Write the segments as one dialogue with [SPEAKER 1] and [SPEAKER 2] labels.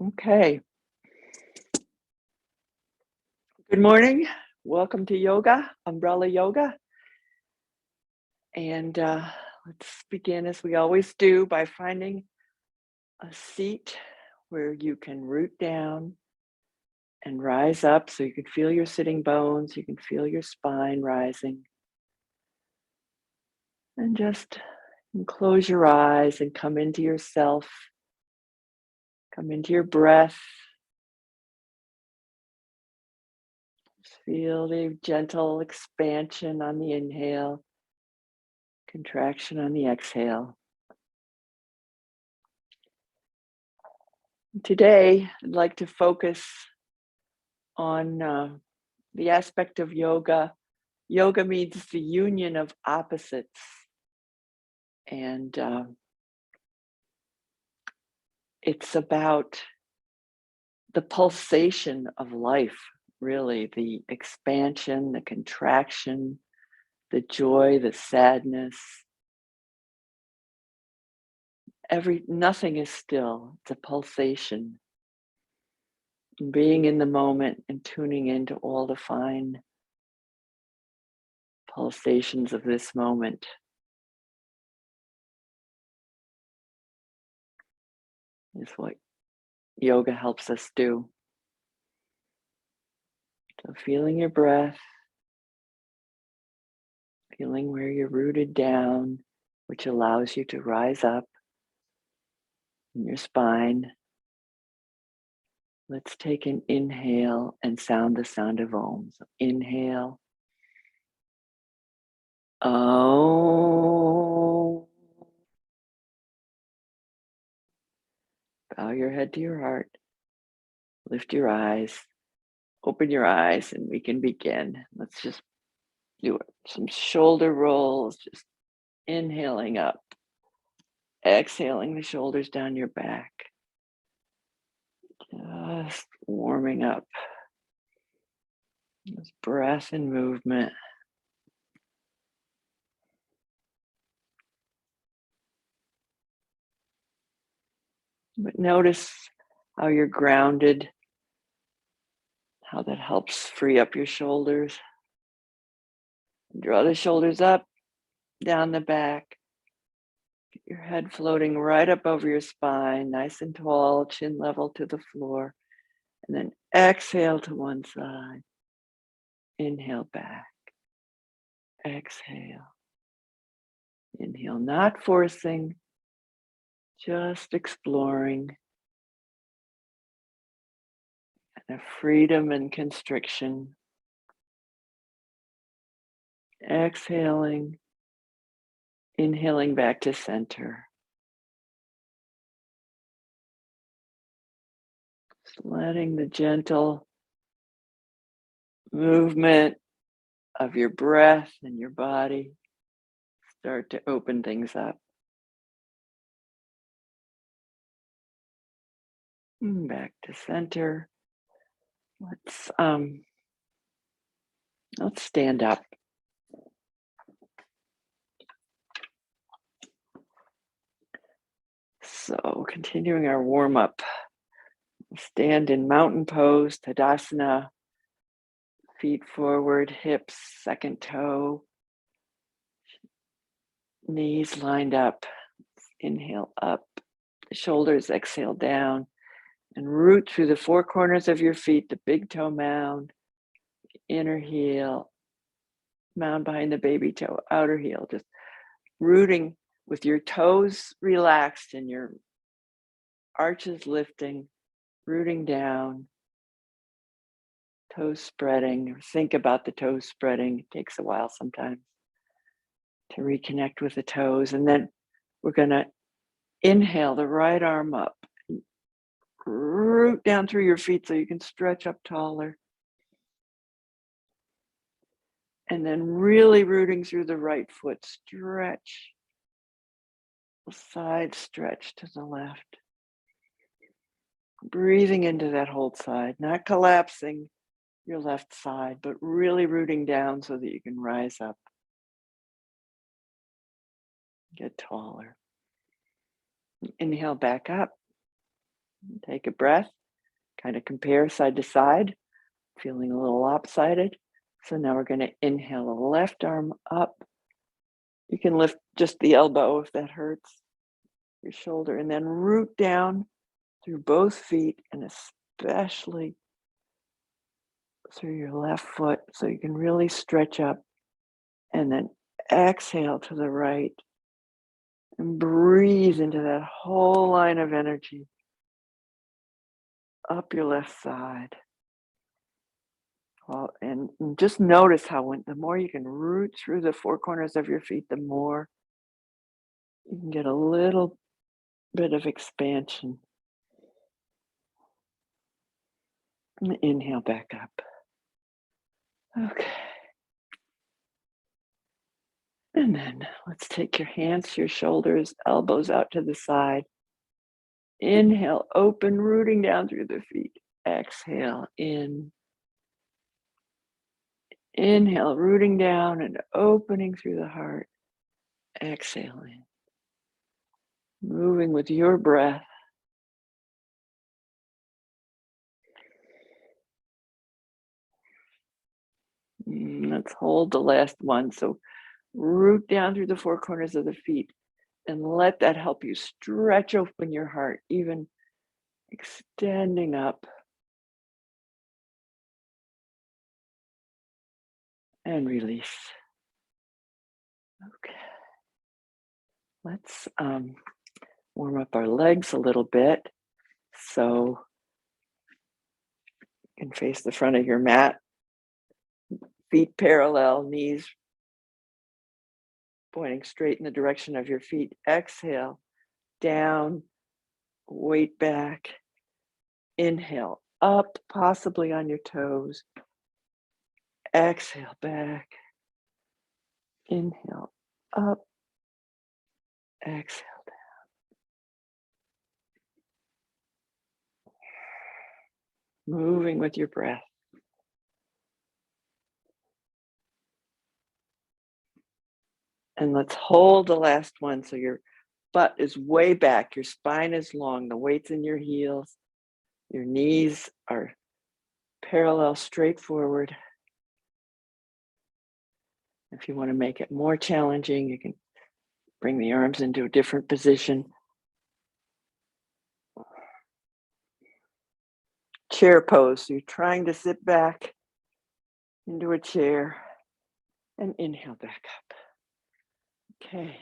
[SPEAKER 1] Okay. Good morning. Welcome to yoga, umbrella yoga. And let's begin as we always do by finding a seat where you can root down and rise up so you can feel your sitting bones, you can feel your spine rising. And just close your eyes and come into yourself, come into your breath. Feel the gentle expansion on the inhale, contraction on the exhale. Today, I'd like to focus on the aspect of yoga. Yoga means the union of opposites. And it's about the pulsation of life, really, the expansion, the contraction, the joy, the sadness. Nothing is still, it's a pulsation. And being in the moment and tuning into all the fine pulsations of this moment is what yoga helps us do. So feeling your breath, feeling where you're rooted down, which allows you to rise up in your spine. Let's take an inhale and sound the sound of Om. So inhale. Om. Bow your head to your heart. Lift your eyes. Open your eyes and we can begin. Let's just do some shoulder rolls, just inhaling up, exhaling the shoulders down your back. Just warming up. This breath and movement. But notice how you're grounded, how that helps free up your shoulders. Draw the shoulders up, down the back. Get your head floating right up over your spine, nice and tall, chin level to the floor. And then exhale to one side. Inhale back. Exhale. Inhale, not forcing, just exploring. And a freedom and constriction. Exhaling. Inhaling back to center. Just letting the gentle movement of your breath and your body start to open things up. Back to center. Let's stand up. So continuing our warm up. Stand in mountain pose, Tadasana. Feet forward, hips, second toe. Knees lined up. Inhale up. The shoulders exhale down. And root through the four corners of your feet, the big toe mound, inner heel, mound behind the baby toe, outer heel, just rooting with your toes relaxed and your arches lifting, rooting down, toes spreading. Think about the toes spreading. It takes a while sometimes to reconnect with the toes. And then we're going to inhale the right arm up, root down through your feet so you can stretch up taller. And then really rooting through the right foot, stretch. The side stretch to the left. Breathing into that whole side, not collapsing your left side, but really rooting down so that you can rise up. Get taller. Inhale back up. Take a breath, kind of compare side to side, feeling a little lopsided. So now we're going to inhale the left arm up. You can lift just the elbow if that hurts your shoulder, and then root down through both feet and especially through your left foot so you can really stretch up. And then exhale to the right and breathe into that whole line of energy up your left side. Well, and just notice how the more you can root through the four corners of your feet, the more you can get a little bit of expansion. And inhale back up. Okay. And then let's take your hands to your shoulders, elbows out to the side. Inhale, open, rooting down through the feet. Exhale, in. Inhale, rooting down and opening through the heart. Exhale in. Moving with your breath. Let's hold the last one. So root down through the four corners of the feet and let that help you stretch open your heart, even extending up. And release. Okay. Let's warm up our legs a little bit. So you can face the front of your mat, feet parallel, knees pointing straight in the direction of your feet. Exhale, down, weight back. Inhale, up, possibly on your toes. Exhale, back. Inhale, up. Exhale, down. Moving with your breath. And let's hold the last one so your butt is way back, your spine is long, the weight's in your heels, your knees are parallel straight forward. If you want to make it more challenging, you can bring the arms into a different position. Chair pose, so you're trying to sit back into a chair and inhale back up. Okay.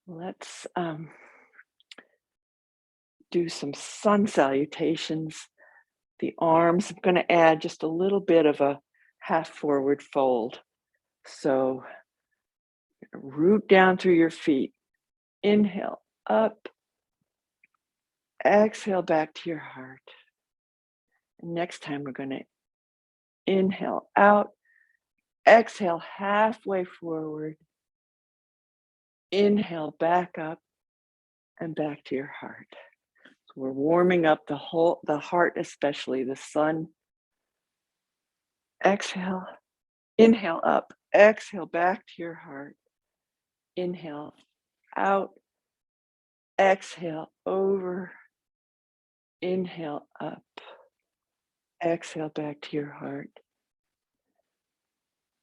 [SPEAKER 1] Let's do some sun salutations. The arms, I'm going to add just a little bit of a half forward fold. So root down through your feet. Inhale up. Exhale back to your heart. And next time we're going to inhale out. Exhale halfway forward. Inhale back up and back to your heart. So we're warming up the heart, especially the sun. Exhale, inhale up, exhale back to your heart. Inhale out, exhale over, inhale up, exhale back to your heart.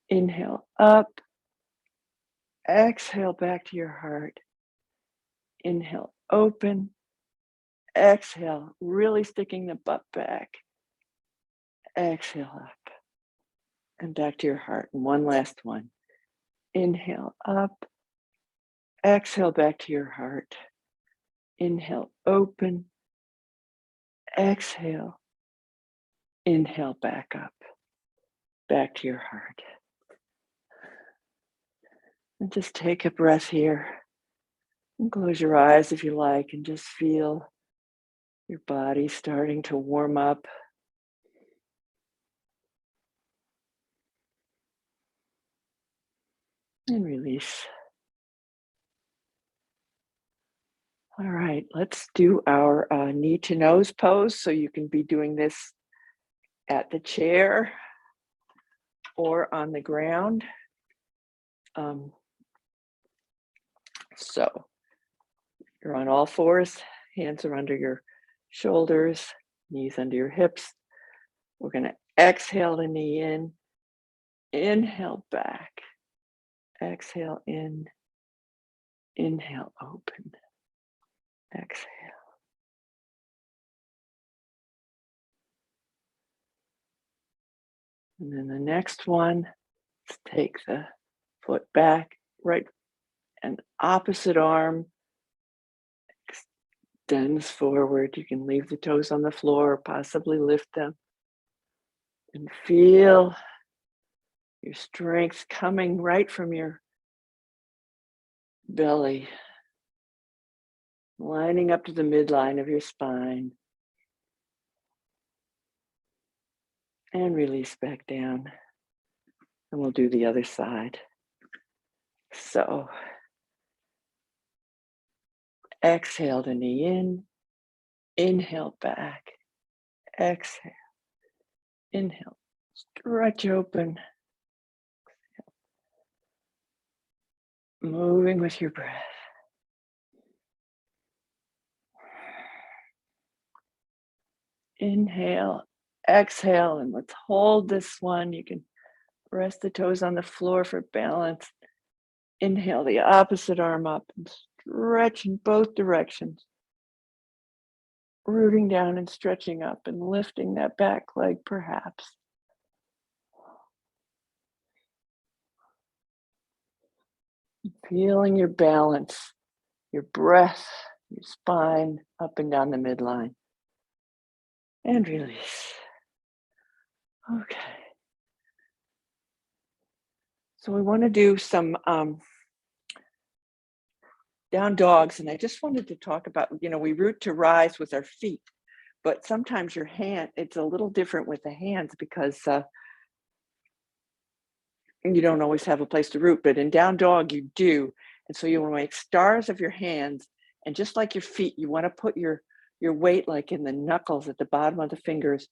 [SPEAKER 1] Inhale up, exhale back to your heart. Inhale open, exhale, really sticking the butt back. Exhale up and back to your heart. And one last one. Inhale up, exhale back to your heart. Inhale open, exhale, inhale back up, back to your heart. And just take a breath here and close your eyes if you like and just feel your body starting to warm up. And release. All right, let's do our knee to nose pose. So you can be doing this at the chair or on the ground. So You're on all fours, hands are under your shoulders, knees under your hips. We're going to exhale the knee in, inhale back, exhale in, inhale open, exhale. And then the next one, let's take the foot back, right and opposite arm extends forward. You can leave the toes on the floor or possibly lift them. And feel your strength coming right from your belly, lining up to the midline of your spine. And release back down. And we'll do the other side. So, exhale the knee in, inhale back, exhale, inhale, stretch open, moving with your breath. Inhale, exhale, and let's hold this one. You can rest the toes on the floor for balance. Inhale the opposite arm up and stretch in both directions. Rooting down and stretching up and lifting that back leg perhaps. Feeling your balance, your breath, your spine up and down the midline. And release. Okay. So we want to do some down dogs. And I just wanted to talk about, we root to rise with our feet, but sometimes your hand, it's a little different with the hands because you don't always have a place to root, but in down dog you do. And so you want to make stars of your hands. And just like your feet, you want to put your weight like in the knuckles at the bottom of the fingers.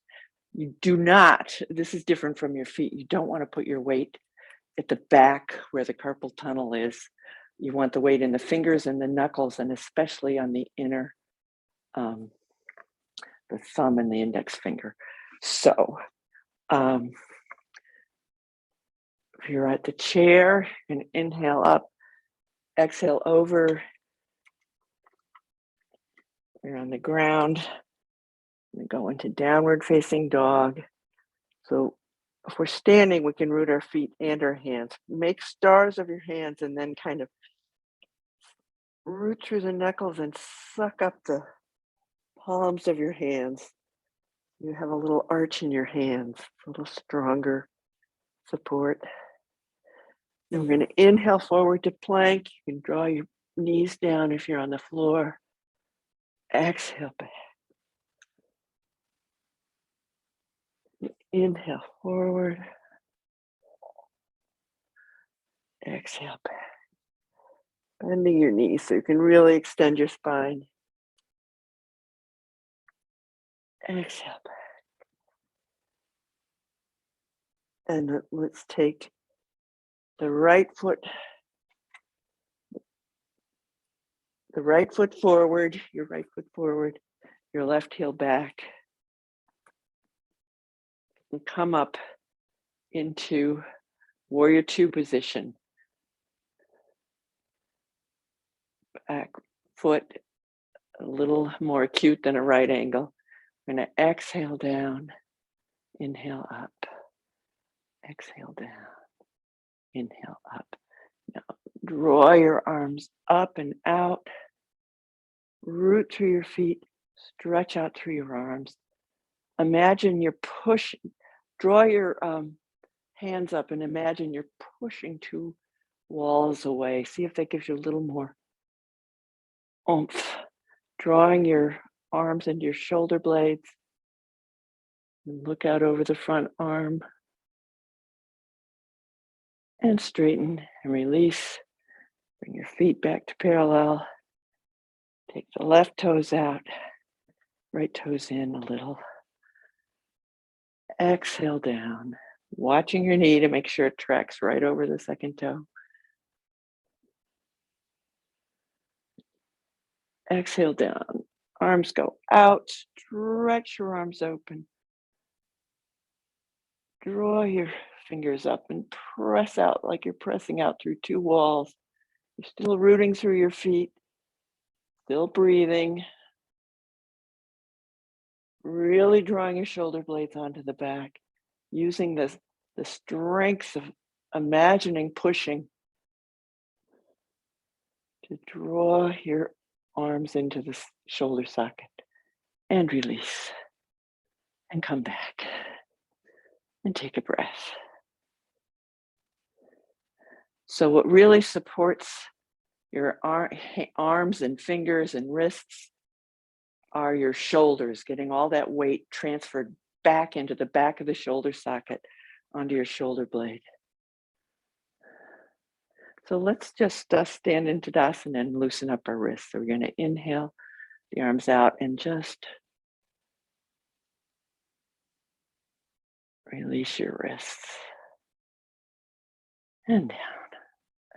[SPEAKER 1] You do not, this is different from your feet. You don't want to put your weight at the back where the carpal tunnel is. You want the weight in the fingers and the knuckles, and especially on the inner, the thumb and the index finger. So if you're at the chair, you can inhale up, exhale over. You're on the ground. We go into downward facing dog. So if we're standing, we can root our feet and our hands. Make stars of your hands and then kind of root through the knuckles and suck up the palms of your hands. You have a little arch in your hands, a little stronger support. Then we're going to inhale forward to plank. You can draw your knees down if you're on the floor. Exhale back. Inhale forward. Exhale back. Bending your knees so you can really extend your spine. Exhale back. And let's take the right foot forward, your right foot forward, your left heel back. And come up into warrior two position. Back foot a little more acute than a right angle. We're going to exhale down, inhale up, exhale down, inhale up. Now draw your arms up and out, root through your feet, stretch out through your arms. Imagine you're pushing, draw your hands up and imagine you're pushing two walls away. See if that gives you a little more oomph. Drawing your arms into your shoulder blades. And look out over the front arm. And straighten and release. Bring your feet back to parallel. Take the left toes out. Right toes in a little. Exhale down. Watching your knee to make sure it tracks right over the second toe. Exhale down. Arms go out. Stretch your arms open. Draw your fingers up and press out like you're pressing out through two walls. You're still rooting through your feet, still breathing, really drawing your shoulder blades onto the back, using the strength of imagining pushing to draw your arms into the shoulder socket and release and come back and take a breath. So what really supports your arms and fingers and wrists are your shoulders, getting all that weight transferred back into the back of the shoulder socket onto your shoulder blade. So let's just stand in Tadasana and loosen up our wrists. So we're going to inhale the arms out and just release your wrists and down.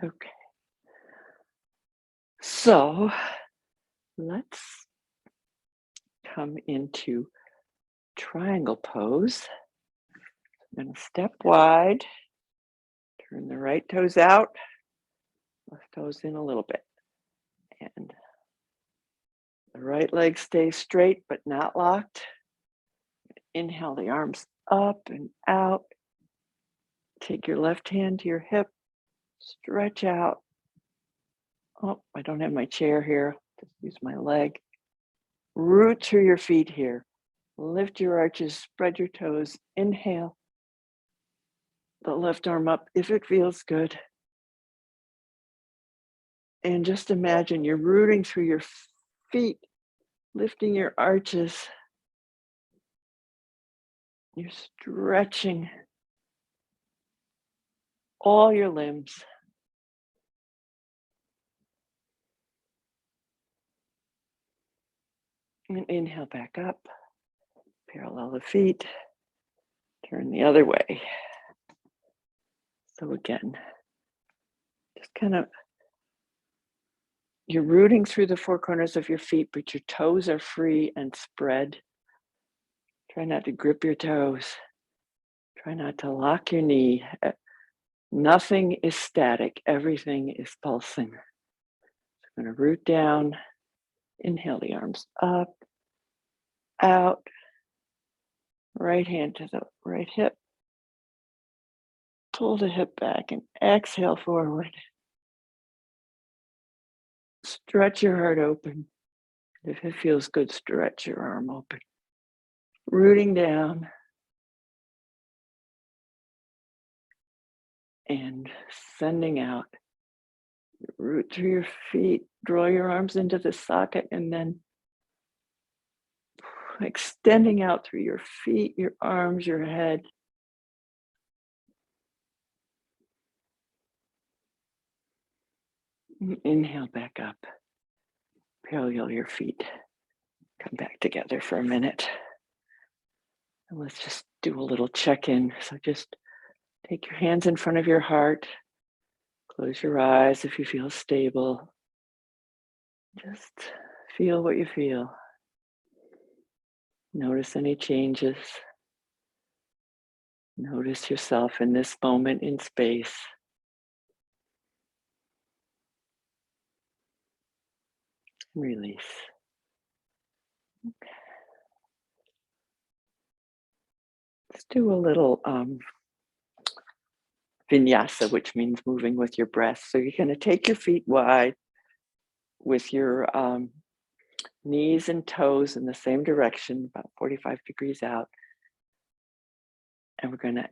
[SPEAKER 1] Okay. So let's come into triangle pose. I'm going to step wide, turn the right toes out, left toes in a little bit. And the right leg stays straight but not locked. Inhale the arms up and out. Take your left hand to your hip, stretch out. Oh, I don't have my chair here. Just use my leg. Root through your feet here. Lift your arches, spread your toes. Inhale the left arm up if it feels good. And just imagine you're rooting through your feet, lifting your arches. You're stretching all your limbs. And inhale back up, parallel the feet, turn the other way. So again, just kind of, you're rooting through the four corners of your feet, but your toes are free and spread. Try not to grip your toes. Try not to lock your knee. Nothing is static. Everything is pulsing. So I'm going to root down. Inhale the arms up, out. Right hand to the right hip. Pull the hip back and exhale forward. Stretch your heart open. If it feels good, stretch your arm open. Rooting down and sending out. Root through your feet, draw your arms into the socket, and then extending out through your feet, your arms, your head. Inhale back up. Parallel your feet. Come back together for a minute. And let's just do a little check-in. So just take your hands in front of your heart. Close your eyes if you feel stable. Just feel what you feel. Notice any changes. Notice yourself in this moment in space. Release. Okay. Let's do a little vinyasa, which means moving with your breath. So you're going to take your feet wide with your knees and toes in the same direction, about 45 degrees out. And we're going to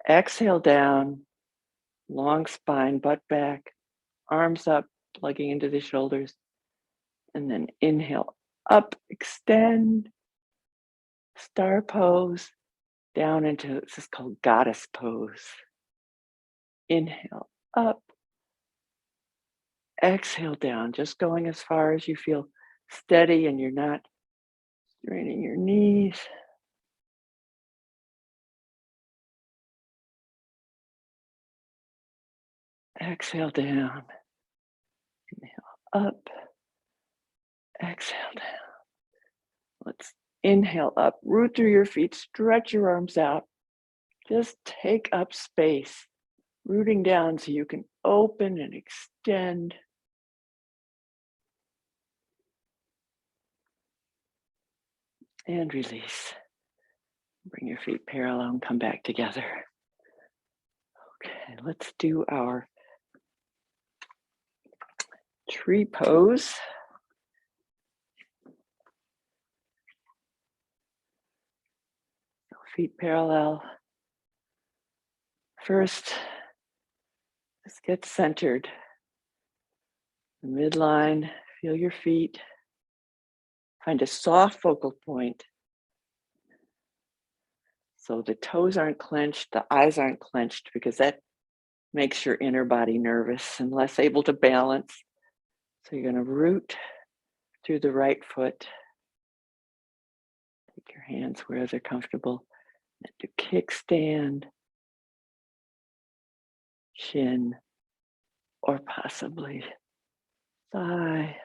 [SPEAKER 1] exhale down, long spine, butt back, arms up, plugging into the shoulders. And then inhale up, extend, star pose, down into, this is called goddess pose. Inhale up, exhale down, just going as far as you feel steady and you're not straining your knees. Exhale down, inhale up, Exhale down. Let's inhale up, root through your feet, stretch your arms out. Just take up space, rooting down so you can open and extend. And release. Bring your feet parallel and come back together. Okay, let's do our tree pose. Feet parallel. First, just get centered. The midline, feel your feet. Find a soft focal point. So the toes aren't clenched, the eyes aren't clenched, because that makes your inner body nervous and less able to balance. So you're going to root through the right foot. Take your hands where they're comfortable. And do kickstand, shin, or possibly thigh.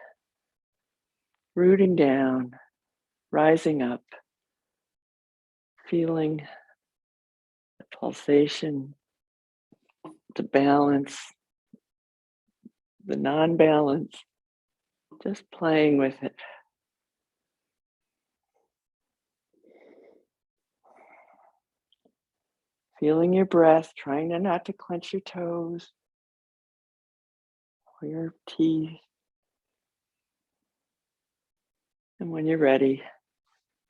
[SPEAKER 1] Rooting down, rising up, feeling the pulsation, the balance, the non-balance, just playing with it. Feeling your breath, trying not to clench your toes or your teeth. And when you're ready,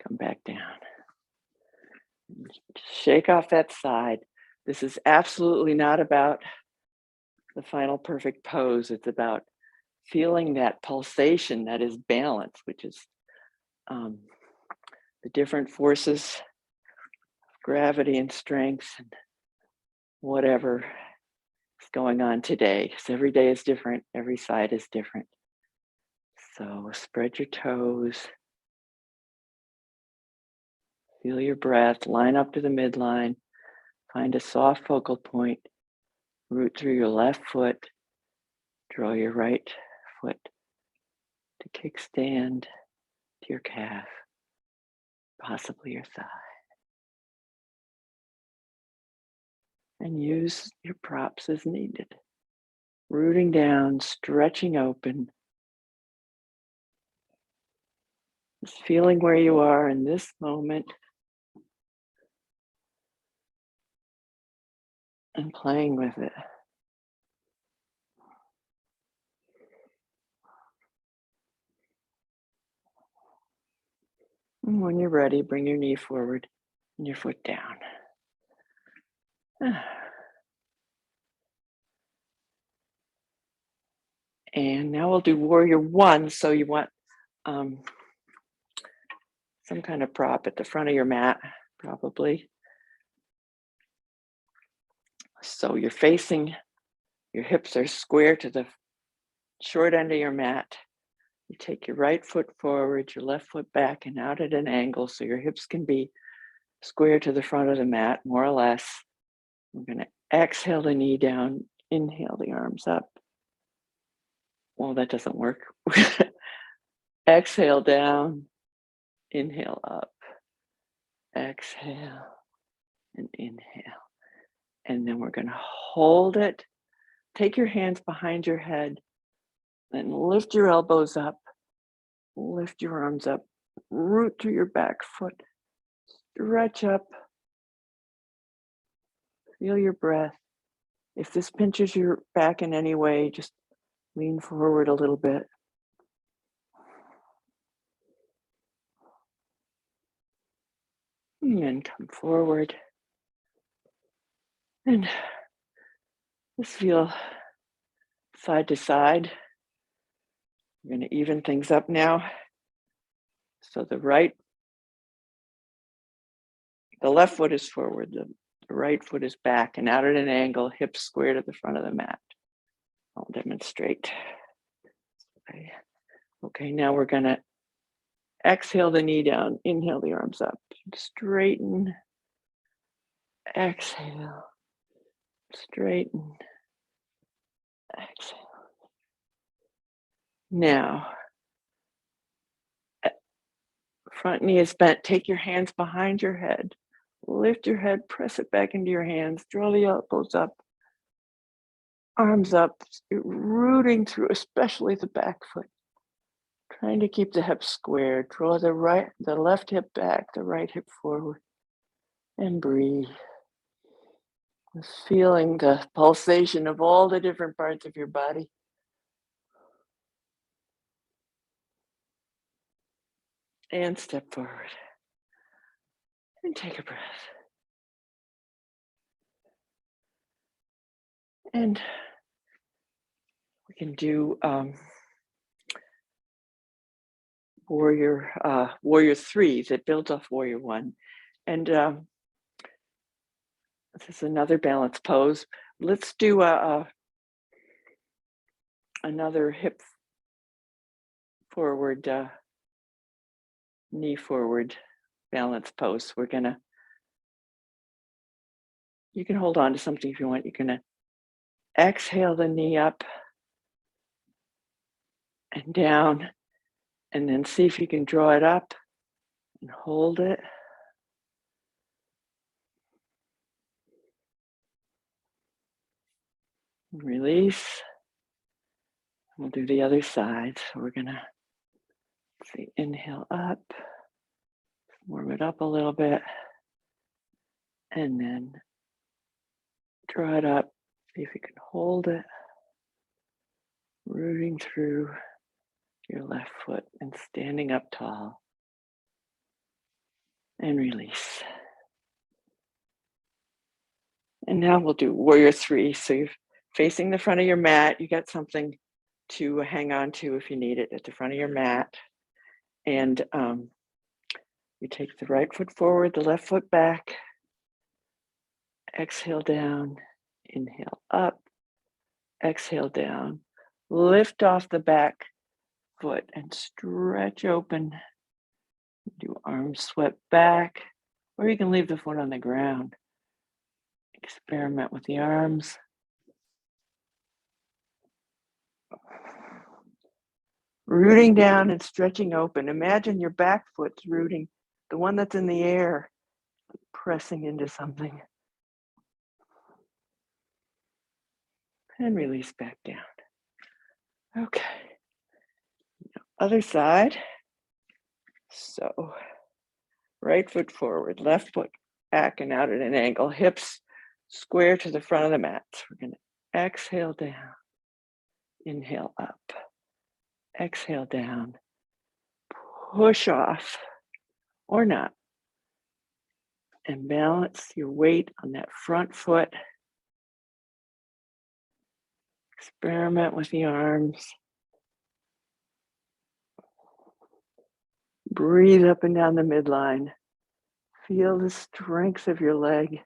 [SPEAKER 1] come back down. Shake off that side. This is absolutely not about the final perfect pose. It's about feeling that pulsation that is balance, which is the different forces, gravity and strength, and whatever is going on today. Because every day is different, every side is different. So spread your toes, feel your breath, line up to the midline, find a soft focal point, root through your left foot, draw your right foot to kickstand to your calf, possibly your thigh. And use your props as needed. Rooting down, stretching open. Just feeling where you are in this moment. And playing with it. And when you're ready, bring your knee forward and your foot down. And now we'll do warrior one. So you want some kind of prop at the front of your mat, probably. So you're facing, your hips are square to the short end of your mat. You take your right foot forward, your left foot back and out at an angle so your hips can be square to the front of the mat, more or less. We're going to exhale the knee down, inhale the arms up. Well, that doesn't work. Exhale down, inhale up. Exhale and inhale. And then we're going to hold it. Take your hands behind your head and lift your elbows up. Lift your arms up. Root through your back foot. Stretch up. Feel your breath. If this pinches your back in any way, just lean forward a little bit. And then come forward. And just feel side to side. We're going to even things up now. So the left foot is forward, the right foot is back and out at an angle, hips square to the front of the mat. I'll demonstrate. Okay, now we're going to exhale the knee down, inhale the arms up, straighten, exhale, straighten, exhale. Now, Front knee is bent. Take your hands behind your head. Lift your head, press it back into your hands. Draw the elbows up, arms up, rooting through, especially the back foot. Trying to keep the hips square. Draw the left hip back, the right hip forward, and breathe. Just feeling the pulsation of all the different parts of your body. And step forward. And take a breath. And we can do Warrior 3 that builds off Warrior 1. And this is another balance pose. Let's do another hip forward, knee forward balance pose. You can hold on to something if you want. You're gonna exhale the knee up and down, and then see if you can draw it up and hold it. Release. We'll do the other side. So we're gonna inhale up, warm it up a little bit, and then draw it up. See if you can hold it, rooting through your left foot and standing up tall. And release. And now we'll do Warrior 3. So you're facing the front of your mat. You got something to hang on to if you need it at the front of your mat. And you take the right foot forward, the left foot back. Exhale down, inhale up, exhale down. Lift off the back foot and stretch open. Do arms swept back, or you can leave the foot on the ground. Experiment with the arms. Rooting down and stretching open. Imagine your back foot's rooting, the one that's in the air, pressing into something. And release back down. Okay. Other side. So, right foot forward, left foot back and out at an angle. Hips square to the front of the mat. So we're going to exhale down. Inhale up. Exhale down. Push off, or not. And balance your weight on that front foot. Experiment with the arms. Breathe up and down the midline. Feel the strength of your leg.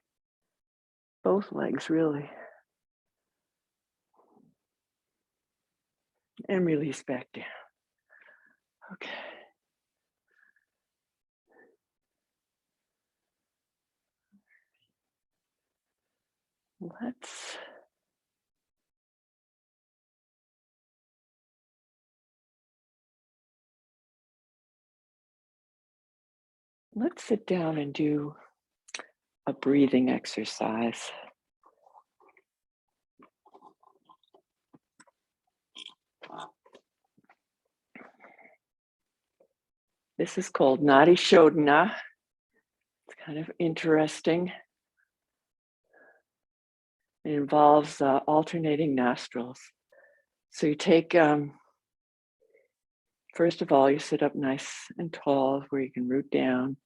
[SPEAKER 1] Both legs, really. And release back down. Okay. Let's sit down and do a breathing exercise. This is called Nadi Shodhana. It's kind of interesting. It involves alternating nostrils. So you take, first of all, you sit up nice and tall where you can root down.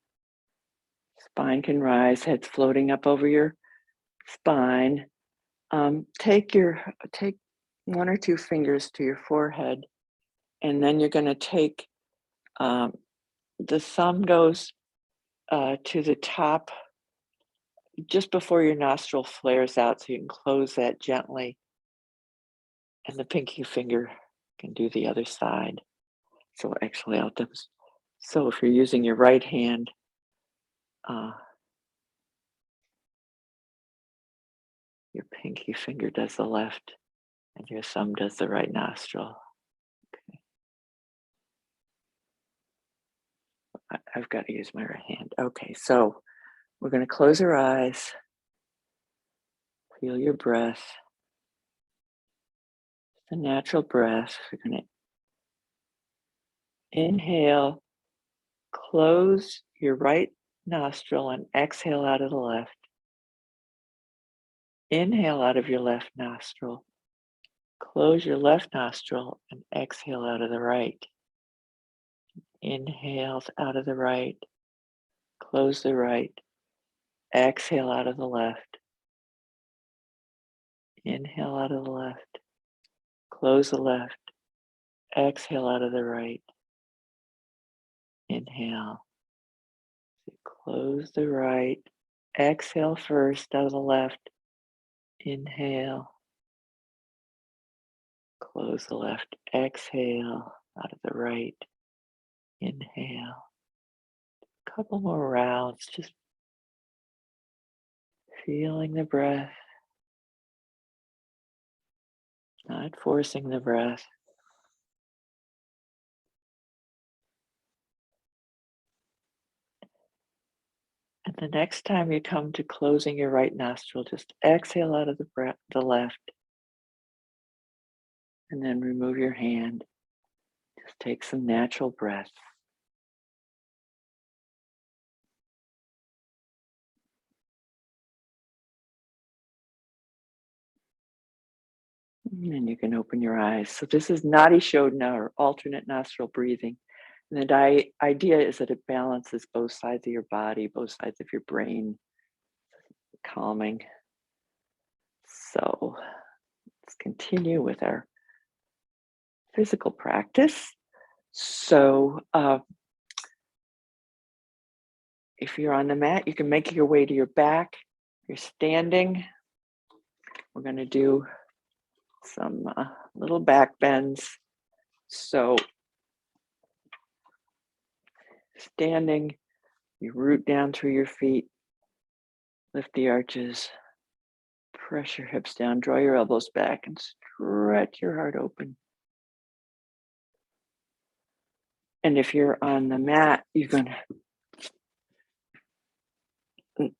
[SPEAKER 1] Spine can rise, head's floating up over your spine. Take one or two fingers to your forehead, and then you're going to take, the thumb goes to the top just before your nostril flares out, so you can close that gently. And the pinky finger can do the other side. So exhale out them. So if you're using your right hand, your pinky finger does the left, and your thumb does the right nostril. Okay. I've got to use my right hand. Okay, so we're going to close our eyes. Feel your breath. The natural breath. We're going to inhale, close your right nostril, and exhale out of the left. Inhale out of your left nostril. Close your left nostril and exhale out of the right. Inhale out of the right. Close the right. Exhale out of the left. Inhale out of the left. Close the left. Exhale out of the right. Inhale. Close the right. Exhale first out of the left. Inhale. Close the left. Exhale out of the right. Inhale. A couple more rounds, just feeling the breath, not forcing the breath. And the next time you come to closing your right nostril, just exhale out of the left, and then remove your hand. Just take some natural breath. And you can open your eyes. So this is Nadi Shodhana, or alternate nostril breathing. And the idea is that it balances both sides of your body, both sides of your brain, calming. So let's continue with our physical practice. So if you're on the mat, you can make your way to your back. You're standing. We're going to do some little back bends. So standing, you root down through your feet, lift the arches, press your hips down, draw your elbows back, and stretch your heart open. And if you're on the mat, you're going to,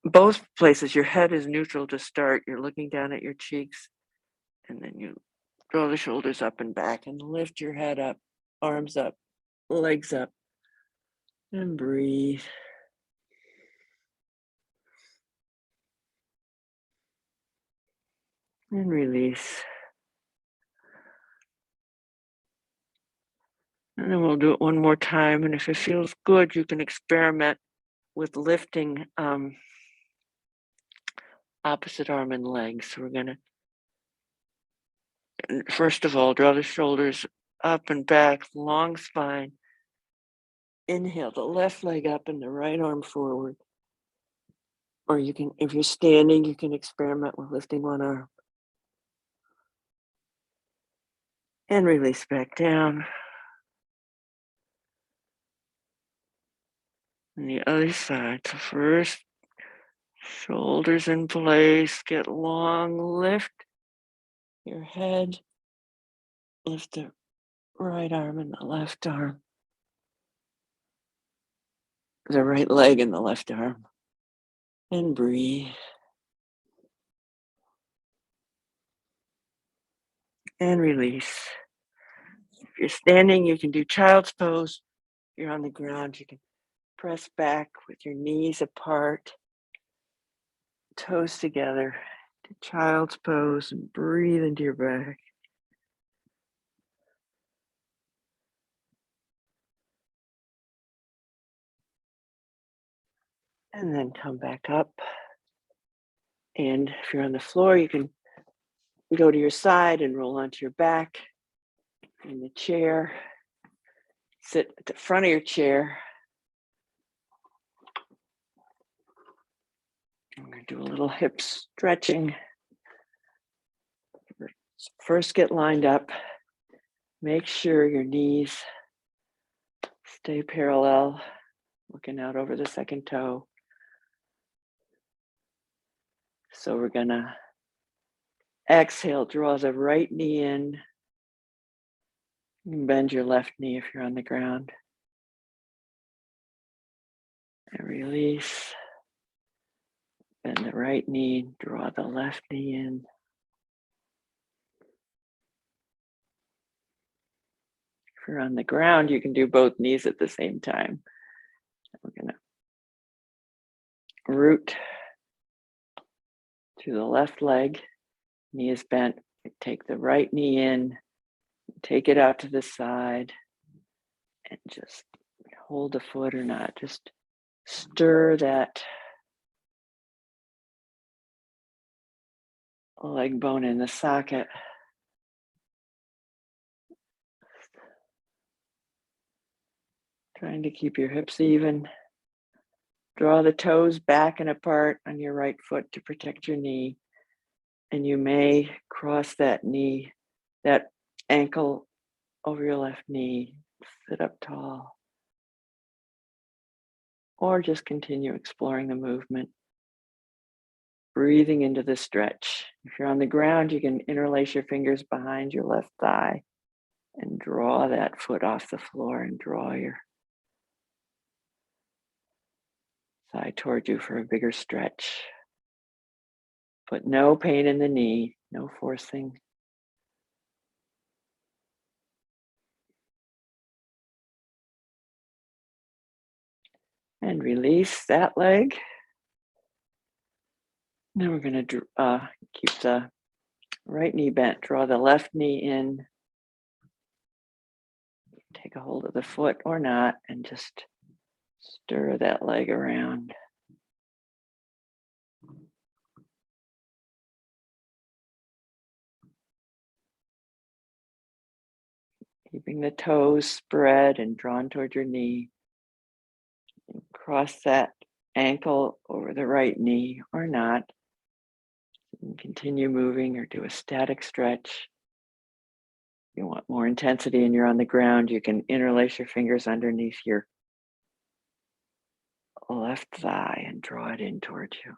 [SPEAKER 1] both places, your head is neutral to start. You're looking down at your cheeks, and then you draw the shoulders up and back and lift your head up, arms up, legs up, and breathe. And release. And then we'll do it one more time. And if it feels good, you can experiment with lifting opposite arm and leg. So we're going to, first of all, draw the shoulders up and back, long spine. Inhale the left leg up and the right arm forward. Or you can, if you're standing, you can experiment with lifting one arm. And release back down. And the other side. So first, shoulders in place, get long, lift your head, lift the right arm and the left arm, the right leg and the left arm, and breathe. And release. If you're standing, you can do child's pose. If you're on the ground, you can press back with your knees apart, toes together, to child's pose, and breathe into your back. And then come back up. And if you're on the floor, you can go to your side and roll onto your back in the chair. Sit at the front of your chair. I'm going to do a little hip stretching. First, get lined up. Make sure your knees stay parallel, looking out over the second toe. So we're going to exhale, draw the right knee in. Bend your left knee if you're on the ground. And release. Bend the right knee, draw the left knee in. If you're on the ground, you can do both knees at the same time. We're going to root to the left leg, knee is bent. Take the right knee in, take it out to the side, and just hold the foot or not. Just stir that leg bone in the socket. Trying to keep your hips even. Draw the toes back and apart on your right foot to protect your knee. And you may cross that knee, that ankle over your left knee, sit up tall. Or just continue exploring the movement. Breathing into the stretch. If you're on the ground, you can interlace your fingers behind your left thigh and draw that foot off the floor and draw your thigh toward you for a bigger stretch. Put no pain in the knee, no forcing. And release that leg. Then we're going to keep the right knee bent. Draw the left knee in. Take a hold of the foot or not, and just stir that leg around. Keeping the toes spread and drawn toward your knee. Cross that ankle over the right knee or not. And continue moving or do a static stretch. If you want more intensity and you're on the ground, you can interlace your fingers underneath your left thigh and draw it in towards you.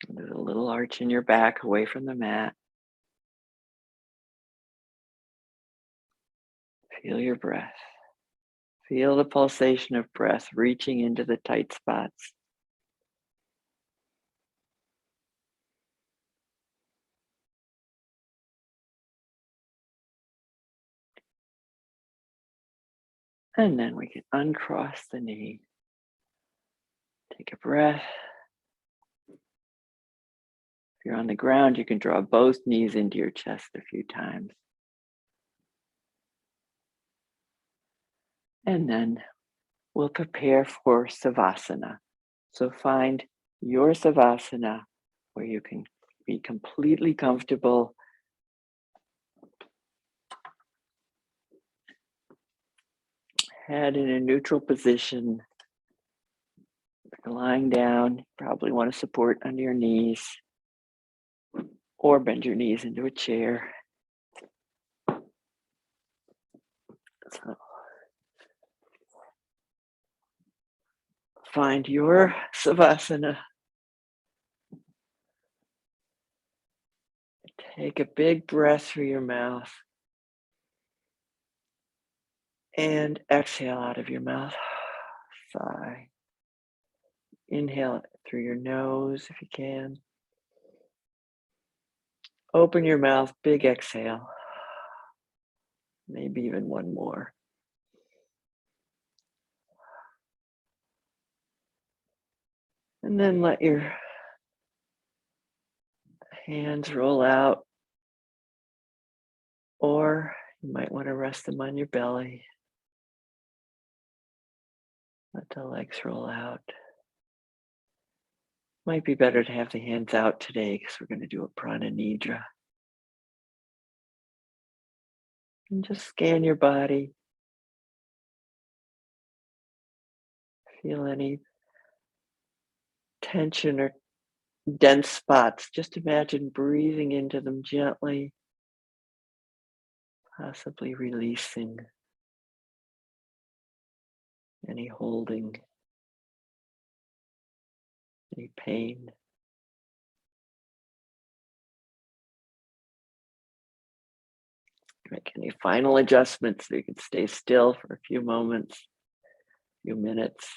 [SPEAKER 1] There's a little arch in your back away from the mat. Feel your breath. Feel the pulsation of breath reaching into the tight spots. And then we can uncross the knee. Take a breath. If you're on the ground, you can draw both knees into your chest a few times. And then we'll prepare for Savasana. So find your Savasana where you can be completely comfortable. Head in a neutral position. If you're lying down, you probably want to support under your knees or bend your knees into a chair. So find your Savasana. Take a big breath through your mouth and exhale out of your mouth. Sigh. Inhale through your nose if you can. Open your mouth, big exhale. Maybe even one more. And then let your hands roll out, or you might want to rest them on your belly. Let the legs roll out. Might be better to have the hands out today because we're going to do a prana nidra. And just scan your body. Feel any tension or dense spots. Just imagine breathing into them gently, possibly releasing any holding, any pain. Make any final adjustments so you can stay still for a few moments, few minutes.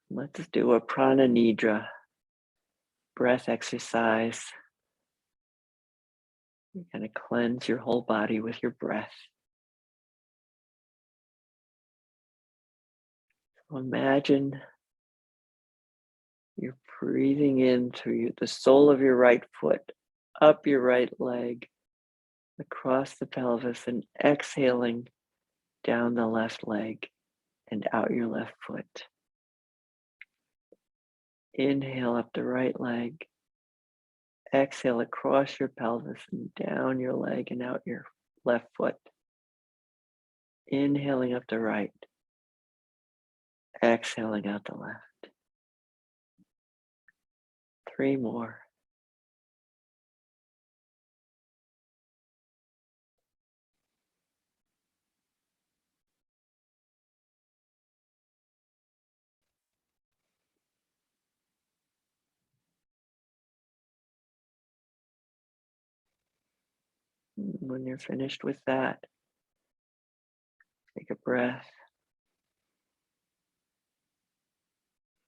[SPEAKER 1] Let's do a prana nidra breath exercise. You're going to cleanse your whole body with your breath. So imagine you're breathing in through the sole of your right foot, up your right leg, across the pelvis, and exhaling down the left leg and out your left foot. Inhale up the right leg. Exhale across your pelvis and down your leg and out your left foot. Inhaling up the right. Exhaling out the left. 3 more. When you're finished with that, take a breath.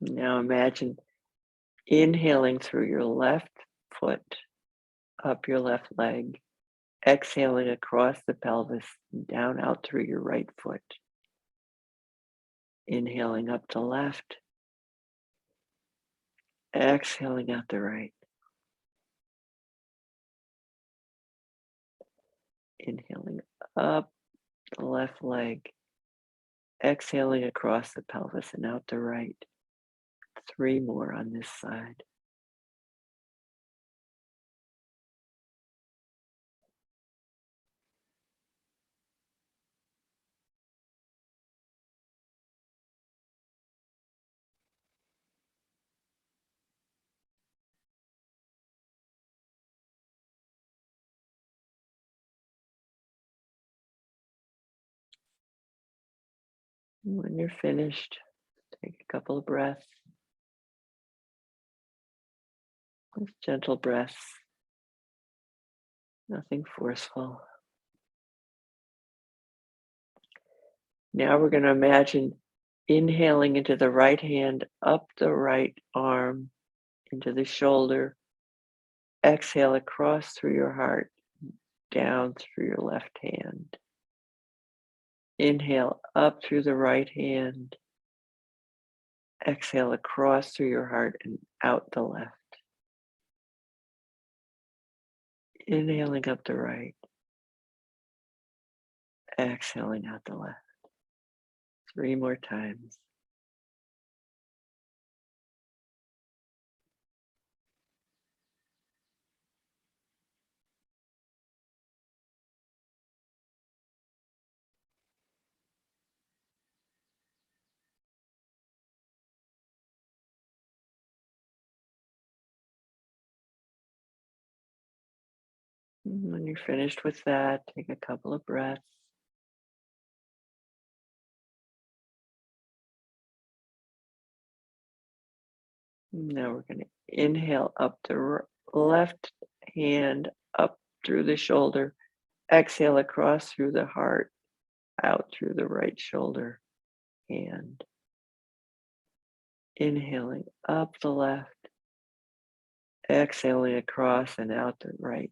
[SPEAKER 1] Now imagine inhaling through your left foot, up your left leg, exhaling across the pelvis, and down out through your right foot. Inhaling up the left, exhaling out the right. Inhaling up the left leg, exhaling across the pelvis and out the right. 3 more on this side. When you're finished, take a couple of breaths. Just gentle breaths, nothing forceful. Now we're going to imagine inhaling into the right hand, up the right arm, into the shoulder. Exhale across through your heart, down through your left hand. Inhale up through the right hand. Exhale across through your heart and out the left. Inhaling up the right. Exhaling out the left. 3 more times. When you're finished with that, take a couple of breaths. Now we're going to inhale up the left hand, up through the shoulder. Exhale across through the heart, out through the right shoulder, hand. Inhaling up the left. Exhaling across and out the right.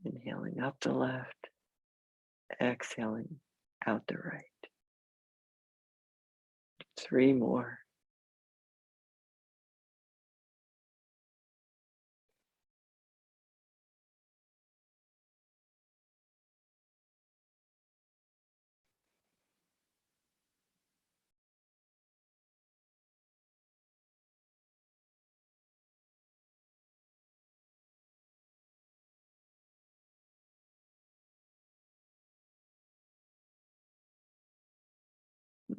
[SPEAKER 1] Inhaling up the left. Exhaling out the right. 3 more.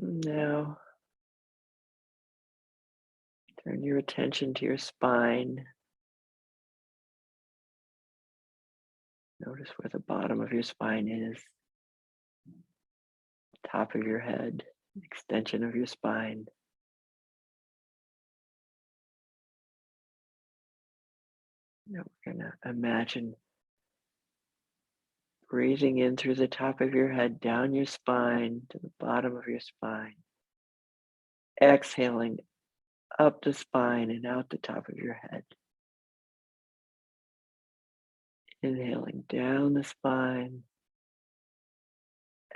[SPEAKER 1] Now, turn your attention to your spine. Notice where the bottom of your spine is, top of your head, extension of your spine. Now we're going to imagine Breathing in through the top of your head, down your spine to the bottom of your spine. Exhaling up the spine and out the top of your head. Inhaling down the spine.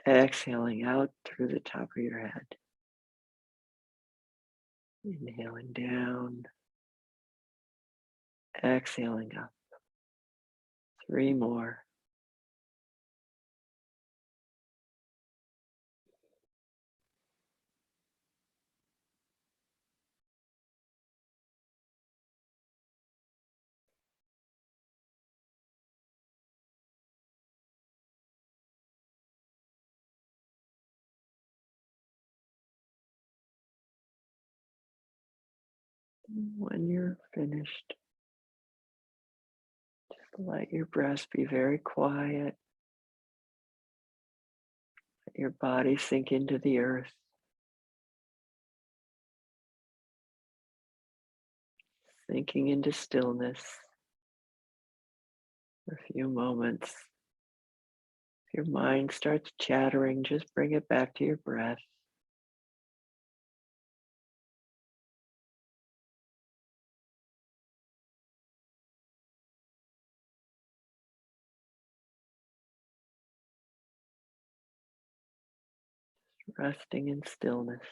[SPEAKER 1] Exhaling out through the top of your head. Inhaling down. Exhaling up. 3 more. When you're finished, just let your breath be very quiet. Let your body sink into the earth. Sinking into stillness for a few moments. If your mind starts chattering, just bring it back to your breath. Resting in stillness.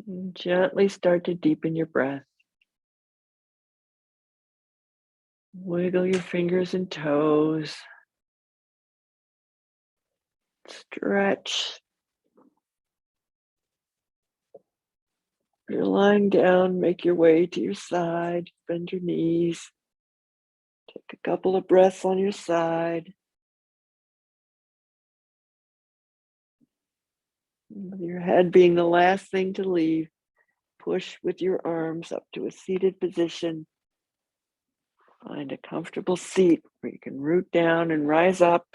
[SPEAKER 1] And gently start to deepen your breath. Wiggle your fingers and toes. Stretch. If you're lying down, make your way to your side. Bend your knees. Take a couple of breaths on your side. With your head being the last thing to leave, push with your arms up to a seated position. Find a comfortable seat where you can root down and rise up.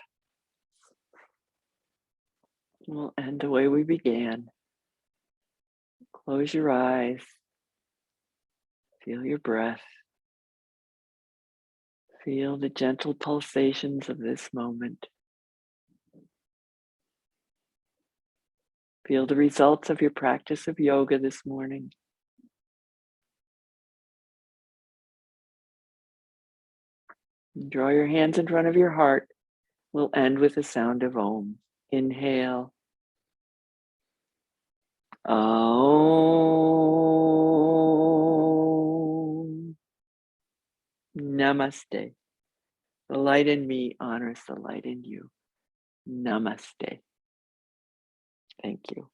[SPEAKER 1] We'll end the way we began. Close your eyes. Feel your breath. Feel the gentle pulsations of this moment. Feel the results of your practice of yoga this morning. Draw your hands in front of your heart. We'll end with the sound of Om. Inhale. Om. Namaste. The light in me honors the light in you. Namaste. Thank you.